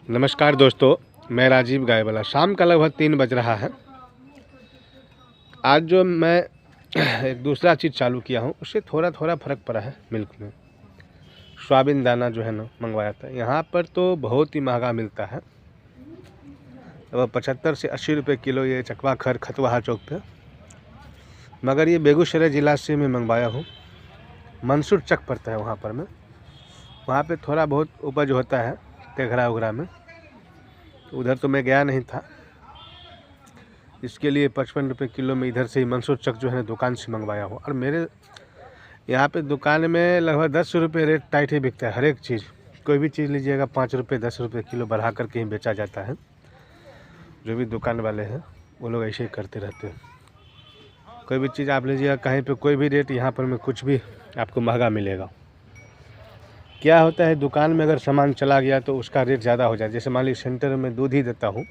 नमस्कार दोस्तों, मैं राजीव गायवाला। शाम का लगभग 3 बज रहा है। आज जो मैं एक दूसरा चीज़ चालू किया हूँ उससे थोड़ा थोड़ा फ़र्क पड़ा है। मिल्क में सोयाबीन दाना जो है ना मंगवाया था, यहाँ पर तो बहुत ही महंगा मिलता है, लगभग 75 से 80 रुपये किलो ये चकवा खर खतवाहा चौक पे। मगर ये बेगूसराय ज़िला से मैं मंगवाया हूँ, मंसूर चक पड़ता है वहाँ पर। मैं वहाँ पे थोड़ा बहुत उपज होता है तेघरा उघरा में, उधर तो मैं गया नहीं था। इसके लिए 55 रुपये किलो में इधर से ही मंसूर चक जो है दुकान से मंगवाया हूँ। और मेरे यहाँ पे दुकान में लगभग 10 रुपये रेट टाइट ही बिकता है। हर एक चीज़, कोई भी चीज़ लीजिएगा 5 रुपये 10 रुपये किलो बढ़ा करके ही बेचा जाता है। जो भी दुकान वाले हैं वो लोग ऐसे ही करते रहते हैं। कोई भी चीज़ आप लीजिएगा कहीं पे कोई भी रेट, यहाँ पर में कुछ भी आपको महंगा मिलेगा। क्या होता है, दुकान में अगर सामान चला गया तो उसका रेट ज़्यादा हो जाए। जैसे मान लीजिए सेंटर में दूध ही देता हूँ,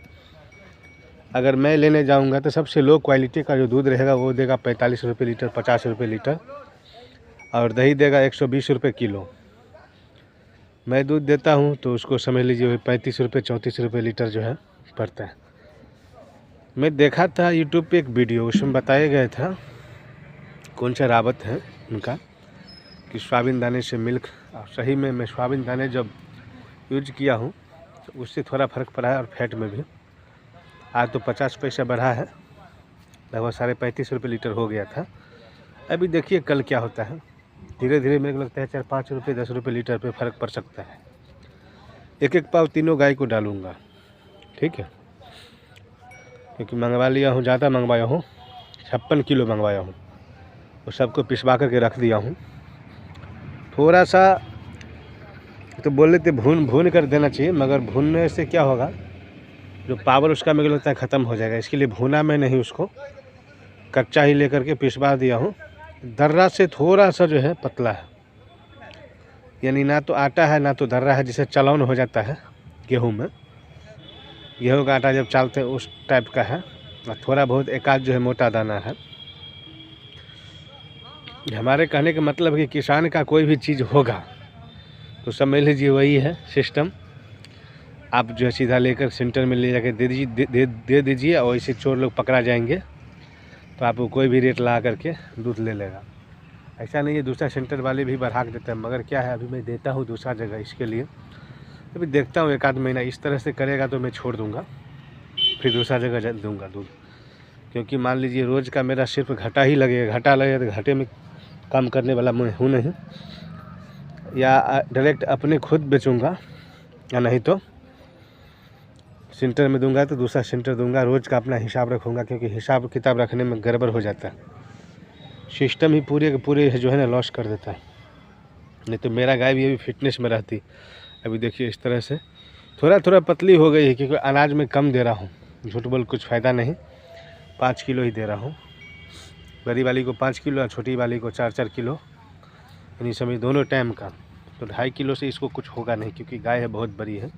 अगर मैं लेने जाऊंगा तो सबसे लो क्वालिटी का जो दूध रहेगा वो देगा 45 रुपये लीटर, 50 रुपये लीटर, और दही देगा 120 रुपये किलो। मैं दूध देता हूँ तो उसको समझ लीजिए वही 35 रुपये 34 रुपये लीटर जो है पड़ता है। मैं देखा था यूट्यूब पे एक वीडियो, उसमें बताया गया था, कौन सा रावत है उनका, कि सोयाबीन दाने से मिल्क। और सही में मैं सोयाबीन दाने जब यूज किया हूँ तो उससे थोड़ा फ़र्क पड़ा है, और फैट में भी। आज तो 50 पैसा बढ़ा है, लगभग 35.5 रुपये लीटर हो गया था। अभी देखिए कल क्या होता है। धीरे धीरे मेरे को लगता है 4-5 रुपये 10 रुपये लीटर पे फ़र्क पड़ सकता है। एक एक पाव तीनों गाय को डालूँगा, ठीक है, क्योंकि मंगवा लिया हूँ, ज़्यादा मंगवाया हूँ, 56 किलो मंगवाया हूँ। वो सबको पिसवा करके रख दिया हूँ। थोड़ा सा तो बोल रहे थे भून कर देना चाहिए, मगर भूनने से क्या होगा, जो पावर उसका मेरे को लगता है ख़त्म हो जाएगा। इसके लिए भुना मैं नहीं, उसको कच्चा ही लेकर के पिसवा दिया हूँ। दर्रा से थोड़ा सा जो है पतला है, यानी ना तो आटा है ना तो दर्रा है, जिसे चलौन हो जाता है गेहूं में। गेहूं का आटा जब चालते हैं उस टाइप का है, और थोड़ा बहुत एक आध जो है मोटा दाना है। हमारे कहने का मतलब है कि किसान का कोई भी चीज़ होगा तो समझ लीजिए वही है सिस्टम। आप जो है सीधा लेकर सेंटर में ले जाके दे दीजिए, और ऐसे चोर लोग पकड़ा जाएंगे तो आपको कोई भी रेट ला करके दूध ले लेगा। ऐसा नहीं है, दूसरा सेंटर वाले भी बढ़ा के देते हैं, मगर क्या है, अभी मैं देता हूँ दूसरा जगह। इसके लिए अभी देखता हूँ, 1 आध महीना इस तरह से करेगा तो मैं छोड़ दूँगा, फिर दूसरा जगह दूँगा दूध। क्योंकि मान लीजिए रोज़ का मेरा सिर्फ घाटा ही लगेगा। घाटा लगेगा तो घाटे में काम करने वाला मैं हूँ नहीं, या डायरेक्ट अपने खुद बेचूँगा, या नहीं तो सेंटर में दूंगा तो दूसरा सेंटर दूंगा। रोज़ का अपना हिसाब रखूँगा, क्योंकि हिसाब किताब रखने में गड़बड़ हो जाता है। सिस्टम ही पूरे के पूरे जो है ना लॉस कर देता है। नहीं तो मेरा गाय भी अभी फिटनेस में रहती। अभी देखिए इस तरह से थोड़ा थोड़ा पतली हो गई है, क्योंकि अनाज में कम दे रहा हूँ। झूठ बोल कुछ फ़ायदा नहीं, 5 किलो ही दे रहा हूँ। बड़ी वाली को 5 किलो और छोटी वाली को 4-4 किलो, यानी समझ दोनों टाइम का। तो 2.5 किलो से इसको कुछ होगा नहीं, क्योंकि गाय है बहुत बड़ी है,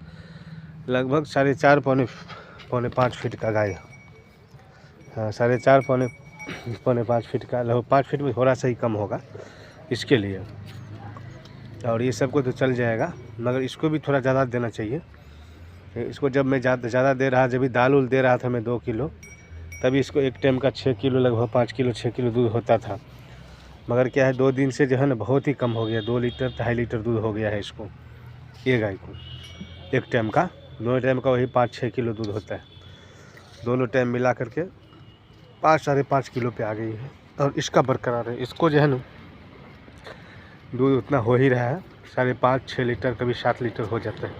लगभग 4.5 पौने 5 फीट का गाय है। हाँ, 4.5 पौने 5 फीट का, लगभग 5 फीट में थोड़ा सा ही कम होगा इसके लिए। और ये सबको तो चल जाएगा, मगर इसको भी थोड़ा ज़्यादा देना चाहिए। इसको जब मैं ज़्यादा दे रहा, जब भी दाल उल दे रहा था मैं 2 किलो, तभी इसको एक टाइम का 6 किलो, लगभग 5 किलो 6 किलो दूध होता था। मगर क्या है, 2 दिन से जो है ना बहुत ही कम हो गया। 2 लीटर 2.5 लीटर दूध हो गया है इसको, ये गाय को। एक टाइम का, दोनों टाइम का वही 5-6 किलो दूध होता है। दोनों टाइम मिला करके 5-5.5 किलो पे आ गई है। और इसका बरकरार है, इसको जो है ना दूध उतना हो ही रहा है, 5.5-6 लीटर, कभी 7 लीटर हो जाता है।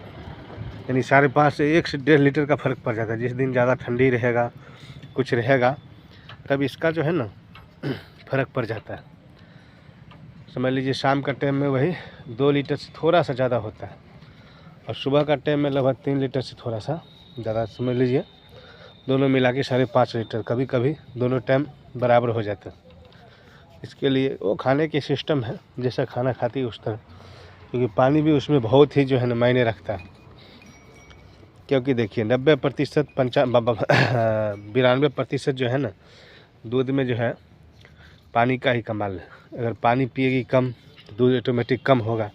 यानी 5.5 से 1 से 1.5 लीटर का फ़र्क पड़ जाता है। जिस दिन ज़्यादा ठंडी रहेगा, कुछ रहेगा, तब इसका जो है ना फ़र्क पड़ जाता है। समझ लीजिए शाम का टाइम में वही 2 लीटर से थोड़ा सा ज़्यादा होता है, और सुबह का टाइम में लगभग 3 लीटर से थोड़ा सा ज़्यादा। समझ लीजिए दोनों मिला के 5.5 लीटर, कभी कभी दोनों टाइम बराबर हो जाता है। इसके लिए वो खाने के सिस्टम है, जैसा खाना खाती है उस तरह, क्योंकि पानी भी उसमें बहुत ही जो है ना मायने रखता है। क्योंकि देखिए 90% 92% जो है ना दूध में जो है पानी का ही कमाल है। अगर पानी पिएगी कम तो दूध ऑटोमेटिक कम होगा।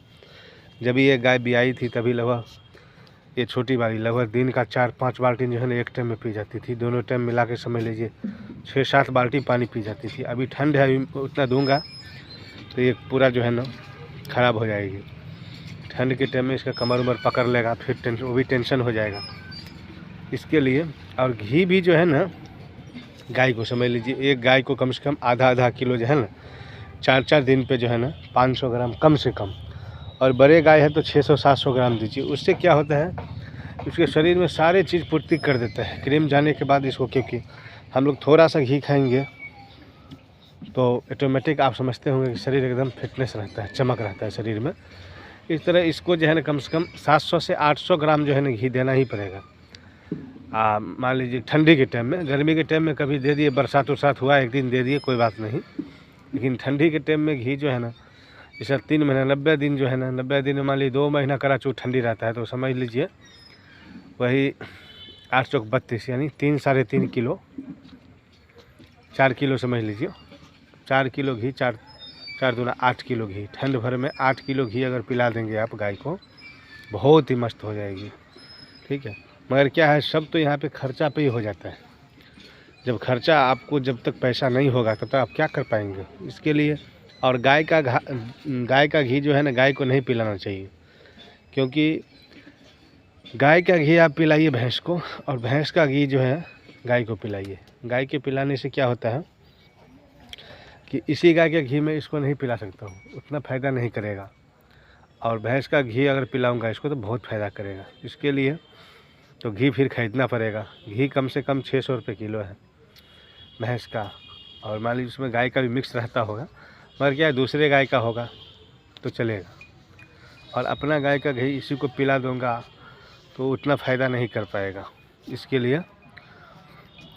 जब ये गाय ब्याई थी तभी लगभग ये छोटी वाली लगभग दिन का 4-5 बाल्टी जो है ना एक टाइम में पी जाती थी। दोनों टाइम मिला के समझ लीजिए 6-7 बाल्टी पानी पी जाती थी। अभी ठंड है, अभी उतना दूंगा तो ये पूरा जो है ना ख़राब हो जाएगी। ठंड के टाइम में इसका कमर उमर पकड़ लेगा, फिर वो भी टेंशन हो जाएगा इसके लिए। और घी भी जो है ना गाय को समझ लीजिए, एक गाय को कम से कम आधा किलो जो है ना 4-4 दिन पे जो है ना 500 ग्राम कम से कम, और बड़े गाय है तो 600-700 ग्राम दीजिए। उससे क्या होता है, उसके शरीर में सारे चीज़ पूर्ति कर देता है क्रीम जाने के बाद इसको। क्योंकि हम लोग थोड़ा सा घी खाएंगे तो ऑटोमेटिक आप समझते होंगे कि शरीर एकदम फिटनेस रहता है, चमक रहता है शरीर में। इस तरह इसको जो है ना कम से कम 700 से 800 ग्राम जो है ना घी देना ही पड़ेगा। मान लीजिए ठंडी के टाइम में, गर्मी के टाइम में कभी दे दिए, बरसात उरसात हुआ एक दिन दे दिए, कोई बात नहीं। लेकिन ठंडी के टाइम में घी जो है ना, जैसे 3 महीना 90 दिन जो है ना, 90 दिन में मान लीजिए 2 महीना कराचू ठंडी रहता है, तो समझ लीजिए वही 8 चौक 32 यानी 3-3.5 किलो, 4 किलो समझ लीजिए। 4 किलो घी, 4 दूना 8 किलो घी। ठंड भर में 8 किलो घी अगर पिला देंगे आप गाय को, बहुत ही मस्त हो जाएगी। ठीक है, मगर क्या है, सब तो यहाँ पे खर्चा पे ही हो जाता है। जब खर्चा आपको, जब तक पैसा नहीं होगा तब तक आप क्या कर पाएंगे इसके लिए। और गाय का घी जो है ना गाय को नहीं पिलाना चाहिए, क्योंकि गाय का घी आप पिलाइए भैंस को, और भैंस का घी जो है गाय को पिलाइए। गाय के पिलाने से क्या होता है कि इसी गाय के घी में इसको नहीं पिला सकता हूँ, उतना फ़ायदा नहीं करेगा। और भैंस का घी अगर पिलाऊंगा इसको तो बहुत फ़ायदा करेगा। इसके लिए तो घी फिर खरीदना पड़ेगा। घी कम से कम 600 रुपये किलो है भैंस का, और मान लीजिए उसमें गाय का भी मिक्स रहता होगा, मगर क्या है दूसरे गाय का होगा तो चलेगा। और अपना गाय का घी इसी को पिला दूंगा तो उतना फ़ायदा नहीं कर पाएगा इसके लिए।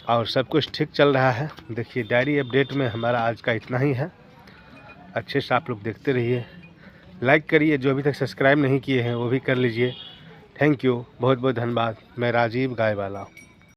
और सब कुछ ठीक चल रहा है। देखिए डायरी अपडेट में हमारा आज का इतना ही है। अच्छे से आप लोग देखते रहिए, लाइक करिए, जो अभी तक सब्सक्राइब नहीं किए हैं वो भी कर लीजिए। थैंक यू, बहुत बहुत धन्यवाद। मैं राजीव गाय वाला।